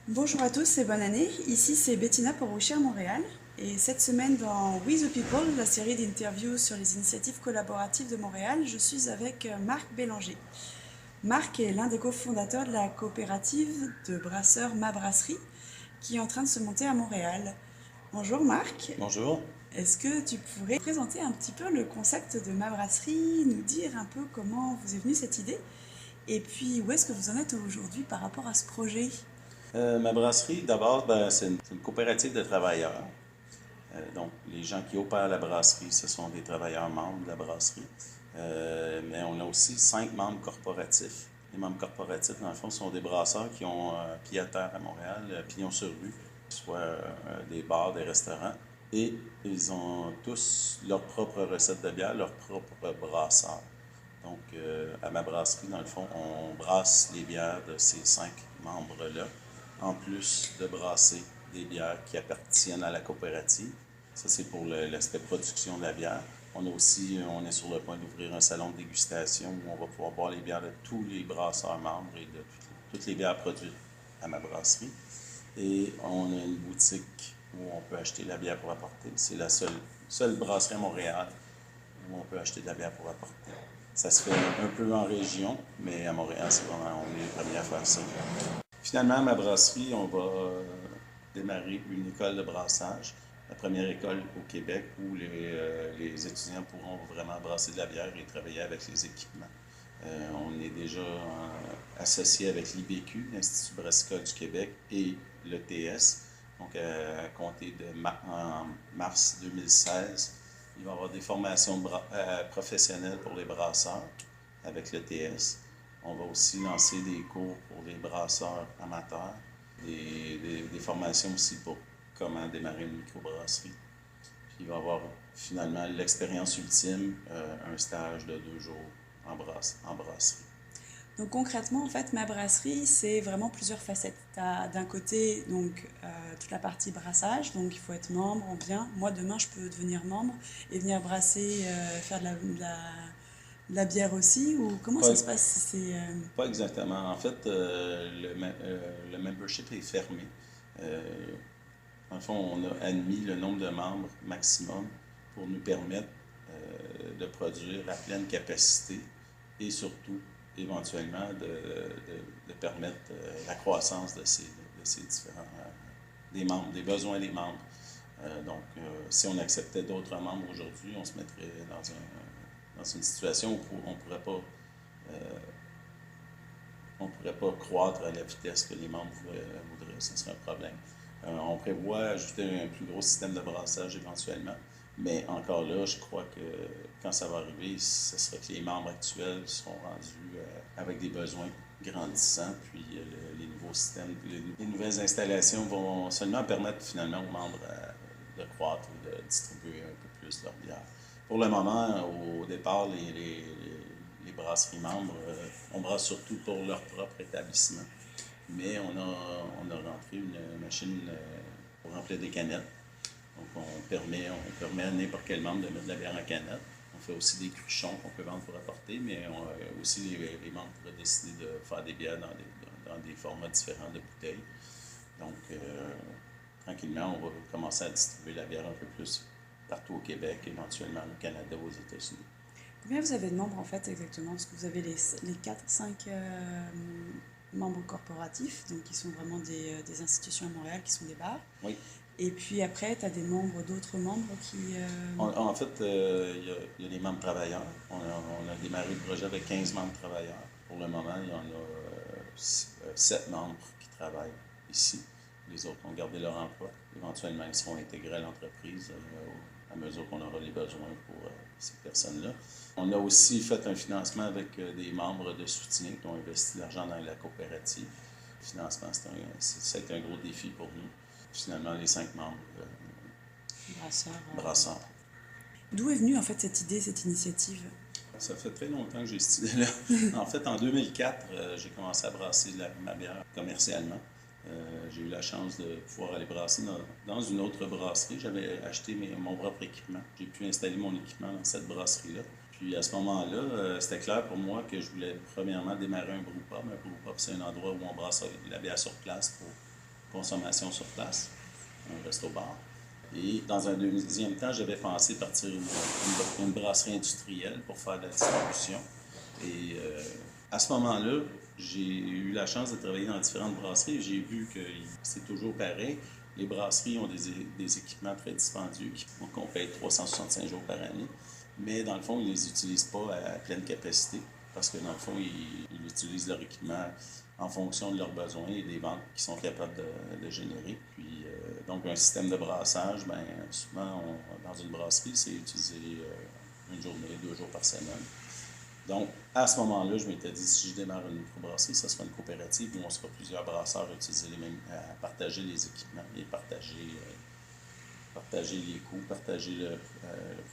Bonjour à tous et bonne année. Ici c'est Bettina pour à Montréal. Et cette semaine dans We the People, la série d'interviews sur les initiatives collaboratives de Montréal, je suis avec Marc Bélanger. Marc est l'un des cofondateurs de la coopérative de brasseurs Ma Brasserie qui est en train de se monter à Montréal. Bonjour Marc, Bonjour. est-ce que tu pourrais présenter un petit peu le concept de Ma Brasserie, nous dire un peu comment vous est venue cette idée et puis où est-ce que vous en êtes aujourd'hui par rapport à ce projet? Ma brasserie, d'abord, c'est une coopérative de travailleurs. Donc, les gens qui opèrent la brasserie, ce sont des travailleurs membres de la brasserie. Mais on a aussi 5 membres corporatifs. Les membres corporatifs, dans le fond, sont des brasseurs qui ont pied à terre à Montréal, pignon sur rue, soit des bars, des restaurants. Et ils ont tous leur propre recette de bière, leur propre brasseur. Donc, à ma brasserie, dans le fond, on brasse les bières de ces 5 membres-là, en plus de brasser des bières qui appartiennent à la coopérative. Ça, c'est pour l'aspect production de la bière. On est sur le point d'ouvrir un salon de dégustation où on va pouvoir boire les bières de tous les brasseurs membres et de toutes les bières produites à ma brasserie. Et on a une boutique où on peut acheter la bière pour apporter. C'est la seule brasserie à Montréal où on peut acheter de la bière pour apporter. Ça se fait un peu en région, mais à Montréal, on est les premiers à faire ça. Finalement, à ma brasserie, on va démarrer une école de brassage, la première école au Québec où les étudiants pourront vraiment brasser de la bière et travailler avec les équipements. On est déjà associé avec l'IBQ, l'Institut brassicole du Québec, et l'ETS. Donc, à compter en mars 2016, il va y avoir des formations professionnelles pour les brasseurs avec l'ETS. On va aussi lancer des cours pour les brasseurs amateurs, des formations aussi pour comment démarrer une microbrasserie. Puis il va y avoir finalement l'expérience ultime, un stage de 2 jours en brasserie. Donc concrètement, en fait, ma brasserie, c'est vraiment plusieurs facettes. Tu as d'un côté donc toute la partie brassage, donc il faut être membre, on vient. Moi, demain, je peux devenir membre et venir brasser, faire de la bière aussi, ou comment ça Pas, se passe si c'est... pas exactement. En fait, le membership est fermé. Euh, Dans le fond, on a admis le nombre de membres maximum pour nous permettre de produire à pleine capacité et surtout, éventuellement, de permettre la croissance de ces différents des membres, des besoins des membres. Si on acceptait d'autres membres aujourd'hui, on se mettrait dans une situation où on pourrait pas croître à la vitesse que les membres voudraient. Ce serait un problème. On prévoit ajouter un plus gros système de brassage éventuellement, mais encore là, je crois que quand ça va arriver, ce serait que les membres actuels seront rendus avec des besoins grandissants, puis les nouveaux systèmes, les nouvelles installations vont seulement permettre finalement aux membres de croître et de distribuer un peu plus leur bière. Pour le moment, au départ, les brasseries membres, on brasse surtout pour leur propre établissement. Mais on a rentré une machine pour remplir des canettes. Donc, on permet à n'importe quel membre de mettre de la bière en canette. On fait aussi des cruchons qu'on peut vendre pour apporter, mais aussi les membres pourraient décider de faire des bières dans des formats différents de bouteilles. Donc, tranquillement, on va commencer à distribuer la bière un peu plus partout au Québec, éventuellement au Canada, aux États-Unis. Combien vous avez de membres en fait exactement? Parce que vous avez les 4-5 membres corporatifs, donc qui sont vraiment des institutions à Montréal, qui sont des bars. Oui. Et puis après, tu as des membres, d'autres membres qui... En fait, il y a les membres travailleurs. On a démarré le projet avec 15 membres travailleurs. Pour le moment, il y en a 7 membres qui travaillent ici. Les autres ont gardé leur emploi. Éventuellement, ils seront intégrés à l'entreprise à mesure qu'on aura les besoins pour ces personnes-là. On a aussi fait un financement avec des membres de soutien qui ont investi de l'argent dans la coopérative. Le financement, ça a été un gros défi pour nous. Finalement, les 5 membres brasseurs. brasseurs. D'où est venue en fait cette idée, cette initiative? Ça fait très longtemps que j'ai cette idée-là. En fait, en 2004, j'ai commencé à brasser ma bière commercialement. J'ai eu la chance de pouvoir aller brasser dans une autre brasserie. J'avais acheté mon propre équipement. J'ai pu installer mon équipement dans cette brasserie-là. Puis à ce moment-là, c'était clair pour moi que je voulais premièrement démarrer un brewpub. Un brewpub, c'est un endroit où on brasse la bière sur place pour consommation sur place, un resto-bar. Et dans un deuxième temps, j'avais pensé partir une brasserie industrielle pour faire de la distribution. Et à ce moment-là, j'ai eu la chance de travailler dans différentes brasseries. J'ai vu que c'est toujours pareil. Les brasseries ont des équipements très dispendieux qu'on paye 365 jours par année. Mais dans le fond, ils ne les utilisent pas à pleine capacité parce que dans le fond, ils utilisent leur équipement en fonction de leurs besoins et des ventes qu'ils sont capables de générer. Puis, donc, un système de brassage, bien, souvent, dans une brasserie, c'est utilisé une journée, 2 jours par semaine. Donc, à ce moment-là, je m'étais dit, si je démarre une microbrasserie, ça sera une coopérative où on sera plusieurs brasseurs à utiliser à partager les équipements et partager les coûts, partager le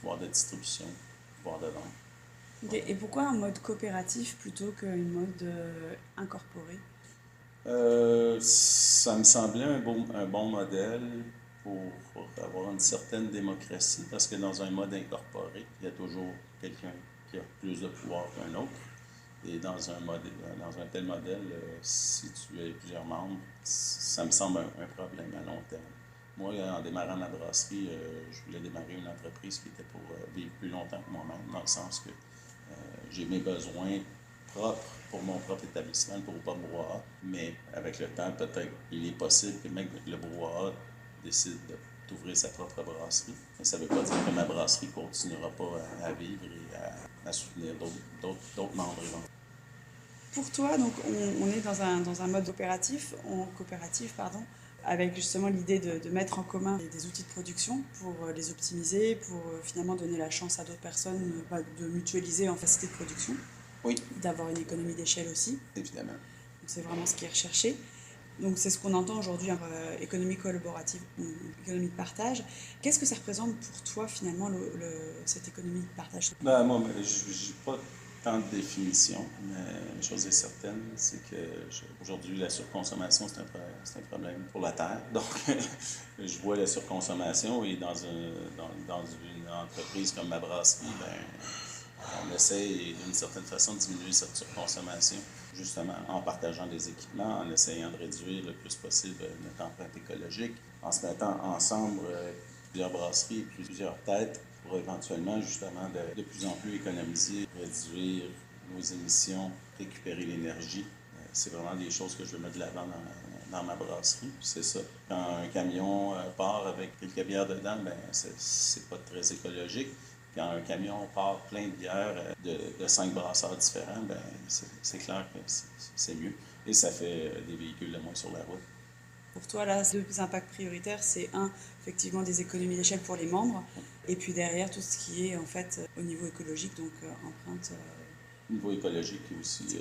pouvoir de distribution, le pouvoir de vente. Okay. Et pourquoi un mode coopératif plutôt qu'un mode incorporé? Ça me semblait un bon modèle pour avoir une certaine démocratie, parce que dans un mode incorporé, il y a toujours quelqu'un qui a plus de pouvoir qu'un autre. Et dans un tel modèle, si tu as plusieurs membres, ça me semble un problème à long terme. Moi, en démarrant ma brasserie, je voulais démarrer une entreprise qui était pour vivre plus longtemps que moi-même, dans le sens que j'ai mes besoins propres pour mon propre établissement, pour pas brouhaha, mais avec le temps, peut-être, il est possible que même le brouhaha décide d'ouvrir sa propre brasserie. Mais ça ne veut pas dire que ma brasserie ne continuera pas à vivre et à soutenir d'autres membres. Pour toi, donc, on est dans un mode coopératif, avec justement l'idée de mettre en commun des outils de production pour les optimiser, pour finalement donner la chance à d'autres personnes de mutualiser en facilité de production. Oui. D'avoir une économie d'échelle aussi. Évidemment. Donc c'est vraiment ce qui est recherché. Donc c'est ce qu'on entend aujourd'hui, économie collaborative, économie de partage. Qu'est-ce que ça représente pour toi finalement cette économie de partage? Moi, je n'ai pas tant de définition, mais une chose est certaine, c'est que aujourd'hui, la surconsommation, c'est un problème pour la Terre. Donc, je vois la surconsommation et dans une entreprise comme ma brasserie, on essaie d'une certaine façon de diminuer cette surconsommation, justement en partageant des équipements, en essayant de réduire le plus possible notre empreinte écologique, en se mettant ensemble plusieurs brasseries, plusieurs têtes pour éventuellement justement de plus en plus économiser, réduire nos émissions, récupérer l'énergie. C'est vraiment des choses que je veux mettre de l'avant dans ma brasserie. Puis c'est ça. Quand un camion part avec quelques bières dedans, c'est pas très écologique. Quand un camion part plein de bières de 5 brasseurs différents, c'est clair que c'est mieux. Et ça fait des véhicules de moins sur la route. Pour toi, là, deux impacts prioritaires, c'est effectivement des économies d'échelle pour les membres, et puis derrière, tout ce qui est en fait au niveau écologique, donc empreinte... Niveau écologique et aussi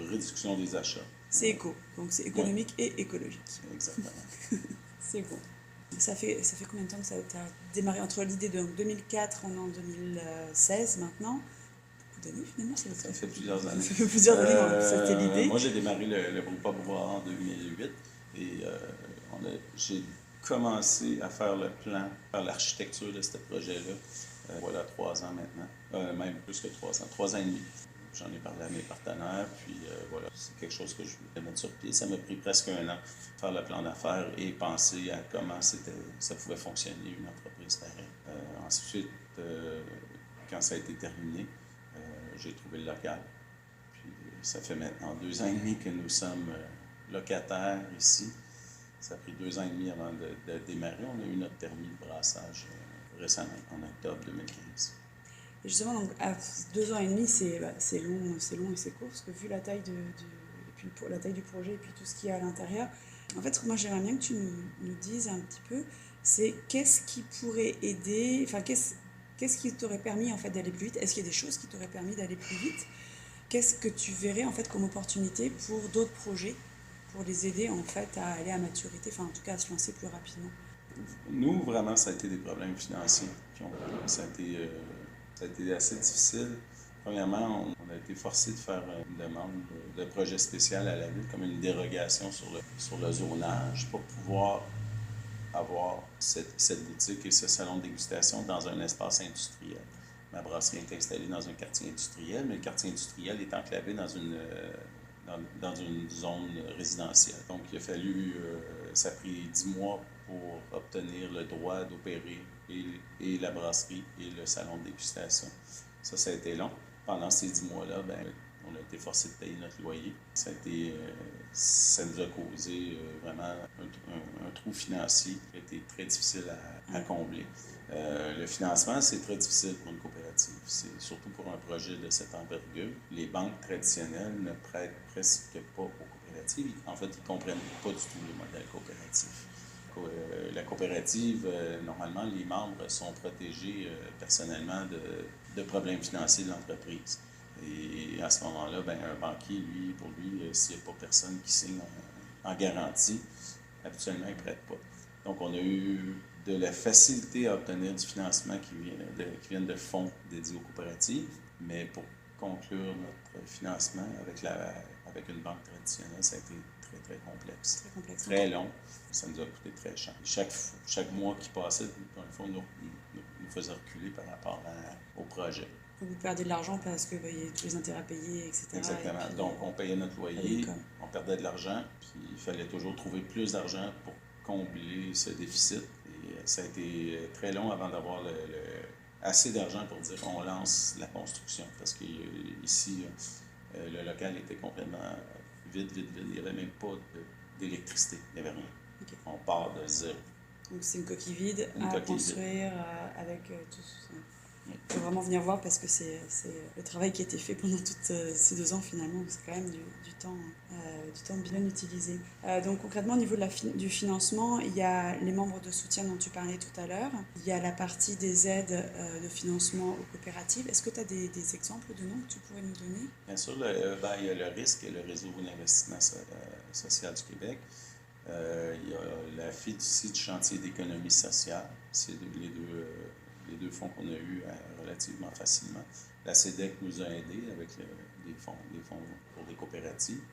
réduction des achats. C'est éco, donc c'est économique et écologique. Exactement. C'est bon. Ça fait combien de temps que ça a démarré entre l'idée de 2004, on est en 2016 maintenant? Beaucoup d'années finalement, ça fait plusieurs années. Ça fait plusieurs années, c'était l'idée. Moi, j'ai démarré le Brewpub Brouhaha en 2008 et j'ai commencé à faire le plan, faire l'architecture de ce projet-là. Voilà, 3 ans maintenant, même plus que 3 ans, 3 ans et demi. J'en ai parlé à mes partenaires, puis voilà, c'est quelque chose que je voulais mettre sur pied. Ça m'a pris presque 1 an de faire le plan d'affaires et penser à comment ça pouvait fonctionner une entreprise pareille. Ensuite, quand ça a été terminé, j'ai trouvé le local. Puis ça fait maintenant 2 ans et demi que nous sommes locataires ici. Ça a pris 2 ans et demi avant de démarrer. On a eu notre permis de brassage récemment, en octobre 2015. Et justement, donc, à 2 ans et demi, c'est long et c'est court, parce que vu la taille la taille du projet et puis tout ce qu'il y a à l'intérieur, en fait, moi j'aimerais bien que tu nous dises un petit peu, c'est qu'est-ce qui pourrait aider, enfin qu'est-ce qui t'aurait permis en fait d'aller plus vite? Est-ce qu'il y a des choses qui t'auraient permis d'aller plus vite? Qu'est-ce que tu verrais en fait comme opportunité pour d'autres projets, pour les aider en fait à aller à maturité, enfin en tout cas à se lancer plus rapidement? Nous, vraiment, ça a été des problèmes financiers. Ça a été assez difficile. Premièrement, on a été forcé de faire une demande de projet spécial à la ville, comme une dérogation sur le zonage pour pouvoir avoir cette boutique et ce salon de dégustation dans un espace industriel. Ma brasserie est installée dans un quartier industriel, mais le quartier industriel est enclavé dans une zone résidentielle. Donc, il a fallu ça a pris 10 mois pour obtenir le droit d'opérer et la brasserie et le salon de dégustation. Ça a été long. Pendant ces 10 mois-là, on a été forcé de payer notre loyer. Ça nous a causé vraiment un trou financier qui a été très difficile à combler. Le financement, c'est très difficile pour une coopérative. C'est surtout pour un projet de cette envergure. Les banques traditionnelles ne prêtent presque pas aux coopératives. En fait, ils ne comprennent pas du tout le modèle coopératif. La coopérative, normalement, les membres sont protégés personnellement de problèmes financiers de l'entreprise. Et à ce moment-là, un banquier, pour lui, s'il n'y a pas personne qui signe en garantie, habituellement, il ne prête pas. Donc, on a eu de la facilité à obtenir du financement qui viennent de fonds dédiés aux coopératives, mais pour conclure notre financement avec une banque traditionnelle, ça a été très, très complexe. Très long. Ça nous a coûté très cher. Chaque mois qui passait, dans le fond, nous faisait reculer par rapport au projet. Donc vous perdez de l'argent parce qu'il y a tous les intérêts à payer, etc. Exactement. Puis, donc, on payait notre loyer, on perdait de l'argent, puis il fallait toujours trouver plus d'argent pour combler ce déficit. Et ça a été très long avant d'avoir assez d'argent pour dire on lance la construction. Parce qu'ici, le local était complètement vide. Il n'y avait même pas d'électricité. Il n'y avait rien. Okay. On part de zéro. Donc c'est une coquille vide à construire avec tout ça. Il faut vraiment venir voir parce que c'est le travail qui a été fait pendant tous ces 2 ans finalement. C'est quand même du temps bien utilisé. Donc concrètement au niveau du financement, il y a les membres de soutien dont tu parlais tout à l'heure. Il y a la partie des aides de financement aux coopératives. Est-ce que tu as des exemples de noms que tu pourrais nous donner? Bien sûr, il y a le RISC et le Réseau d'investissement social du Québec. Il y a la fiducie du chantier d'économie sociale. C'est les deux fonds qu'on a eus relativement facilement. La CEDEC nous a aidés avec des fonds pour des coopératives.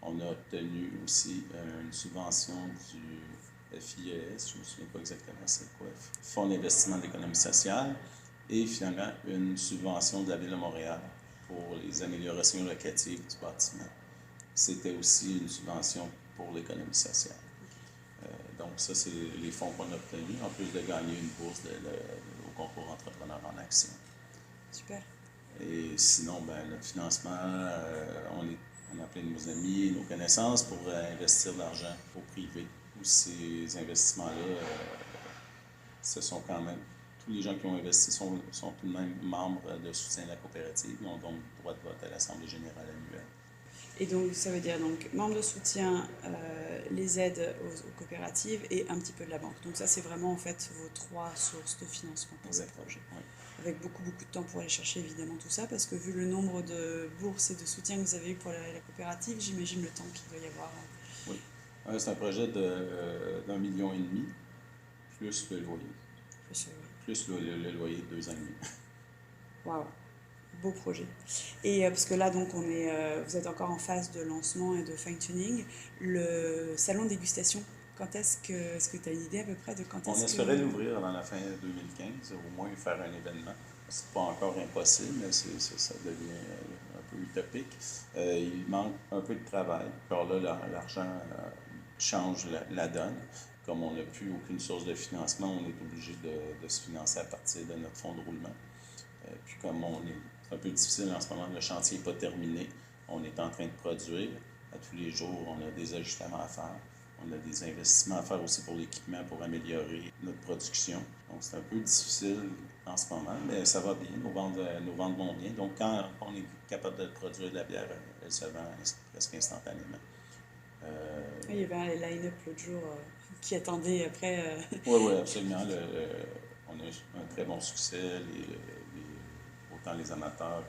On a obtenu aussi une subvention du FIES, je ne me souviens pas exactement c'est quoi, Fonds d'investissement de l'économie sociale, et finalement une subvention de la Ville de Montréal pour les améliorations locatives du bâtiment. C'était aussi une subvention pour l'économie sociale. Donc ça, c'est les fonds qu'on a obtenus, en plus de gagner une bourse au concours entrepreneur en action. Super. Et sinon, notre financement, on a appelé nos amis et nos connaissances pour investir de l'argent au privé. Ces investissements-là, ce sont quand même, tous les gens qui ont investi sont tout de même membres de soutien de la coopérative. Ils ont donc le droit de vote à l'Assemblée générale annuelle. Et donc, ça veut dire membres de soutien, les aides aux coopératives et un petit peu de la banque. Donc ça, c'est vraiment en fait vos 3 sources de financement pour le projet. Oui. Avec beaucoup de temps pour aller chercher évidemment tout ça, parce que vu le nombre de bourses et de soutien que vous avez eu pour la coopérative, j'imagine le temps qu'il doit y avoir. Oui. C'est un projet d'1,5 million, plus le loyer. Plus le loyer de 2 ans et demi. Waouh! Beau projet. Et parce que là, donc, vous êtes encore en phase de lancement et de fine-tuning. Le salon de dégustation, est-ce que tu as une idée à peu près de quand est-ce que... On espérait l'ouvrir dans la fin 2015, au moins faire un événement. C'est pas encore impossible, mais ça devient un peu utopique. Il manque un peu de travail. Alors là, l'argent change la donne. Comme on n'a plus aucune source de financement, on est obligé de se financer à partir de notre fonds de roulement. Puis comme c'est un peu difficile en ce moment, le chantier n'est pas terminé, on est en train de produire. À tous les jours, on a des ajustements à faire. On a des investissements à faire aussi pour l'équipement pour améliorer notre production. Donc, c'est un peu difficile en ce moment, mais ça va bien. Nos ventes vont bien. Donc, quand on est capable de produire de la bière, elle se vend presque instantanément. Il y avait un line-up l'autre jour qui attendait après. Oui, absolument. On a eu un très bon succès. Autant les amateurs.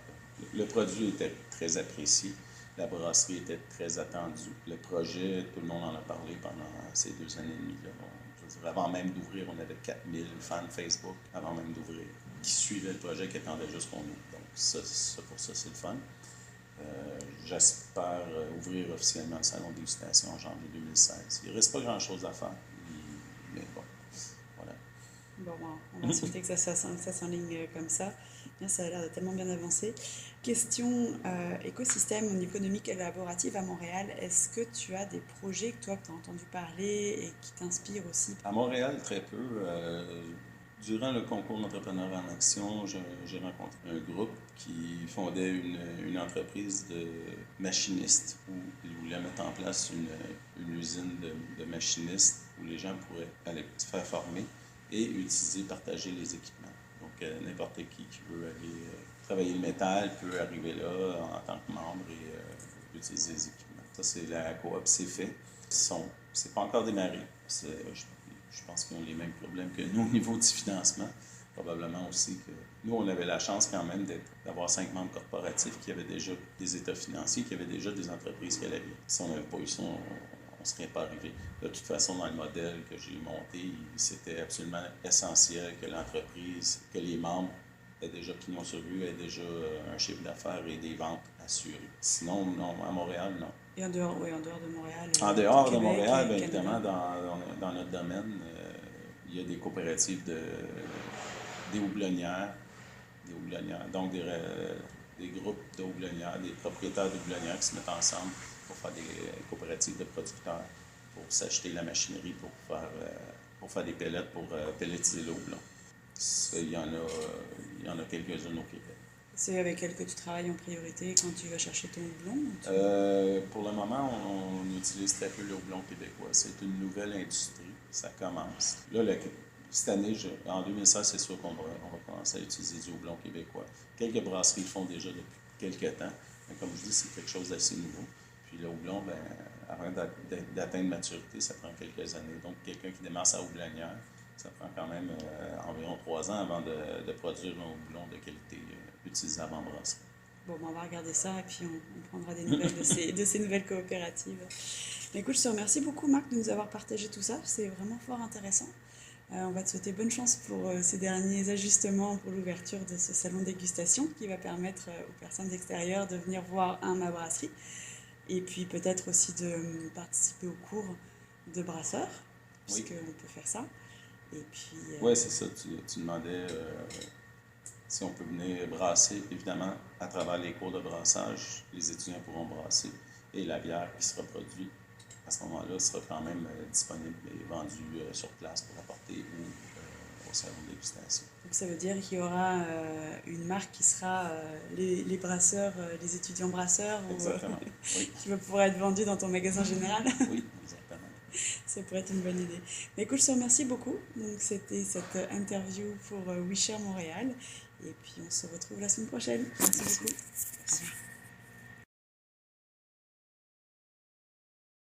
Le produit était très apprécié. La brasserie était très attendue. Le projet, tout le monde en a parlé pendant ces 2 années et demie. Je veux dire, avant même d'ouvrir, on avait 4000 fans Facebook, avant même d'ouvrir, qui suivaient le projet, qui attendaient juste qu'on ouvre. Donc, pour ça, c'est le fun. J'espère ouvrir officiellement le salon de dégustation en janvier 2016. Il ne reste pas grand-chose à faire, mais bon, voilà. Bon, on va souhaiter que ça s'enligne comme ça. Bien, ça a l'air de tellement bien avancer. Question écosystème au niveau économique et collaboratif à Montréal. Est-ce que tu as des projets que tu as entendu parler et qui t'inspirent aussi? À Montréal, très peu. Durant le concours d'entrepreneurs en action, j'ai rencontré un groupe qui fondait une entreprise de machinistes où ils voulaient mettre en place une usine de machinistes où les gens pourraient aller se faire former et utiliser, partager les équipements. Donc, n'importe qui veut aller travailler le métal peut arriver là en tant que membre et utiliser les équipements. Ça, c'est la coop, c'est fait. C'est pas encore démarré. Je pense qu'ils ont les mêmes problèmes que nous au niveau du financement. Probablement aussi que nous, on avait la chance quand même d'avoir 5 membres corporatifs qui avaient déjà des états financiers, qui avaient déjà des entreprises qu'elle avait. Si on n'avait pas eu ça, on ne serait pas arrivé. De toute façon, dans le modèle que j'ai monté, c'était absolument essentiel que l'entreprise, que les membres aient déjà pignon sur rue, aient déjà un chiffre d'affaires et des ventes assurées. Sinon, non, à Montréal, non. Et en dehors de Montréal? En dehors de Québec Montréal, et bien Canada. évidemment, dans notre domaine, il y a des coopératives des houblonnières, donc des groupes de houblonnières, des propriétaires de houblonnières qui se mettent ensemble pour faire des coopératives de producteurs, pour s'acheter la machinerie pour faire des pellets, pour pelletiser le houblon. Ça, il y en a quelques-unes au Québec. C'est avec elle que tu travailles en priorité quand tu vas chercher ton houblon? Pour le moment, on utilise très peu le houblon québécois. C'est une nouvelle industrie. Ça commence. Là, cette année, en 2016, c'est sûr qu'on va commencer à utiliser du houblon québécois. Quelques brasseries le font déjà depuis quelques temps. Mais comme je dis, c'est quelque chose d'assez nouveau. Puis le houblon, avant d'atteindre maturité, ça prend quelques années. Donc, quelqu'un qui démarre sa houblonnière, ça prend quand même environ 3 ans avant de produire un houblon de qualité utilisable en brasserie. Bon, on va regarder ça et puis on prendra des nouvelles de ces nouvelles coopératives. Mais écoute, je te remercie beaucoup, Marc, de nous avoir partagé tout ça. C'est vraiment fort intéressant. On va te souhaiter bonne chance pour ces derniers ajustements pour l'ouverture de ce salon de dégustation qui va permettre aux personnes extérieures de venir voir ma brasserie et puis peut-être aussi de participer aux cours de brasseurs, puisqu'on peut faire ça. Et puis. Oui, c'est ça. Tu demandais si on peut venir brasser. Évidemment, à travers les cours de brassage, les étudiants pourront brasser et la bière qui sera produite à ce moment-là sera quand même disponible et vendue sur place pour apporter au salon de dégustation. Donc ça veut dire qu'il y aura une marque qui sera les brasseurs, les étudiants brasseurs. Exactement. Oui. Qui va pouvoir être vendue dans ton magasin général. Oui, exactement. Ça pourrait être une bonne idée. Mais écoute, je te remercie beaucoup. Donc c'était cette interview pour We Share Montréal. Et puis on se retrouve la semaine prochaine. Merci beaucoup. Merci.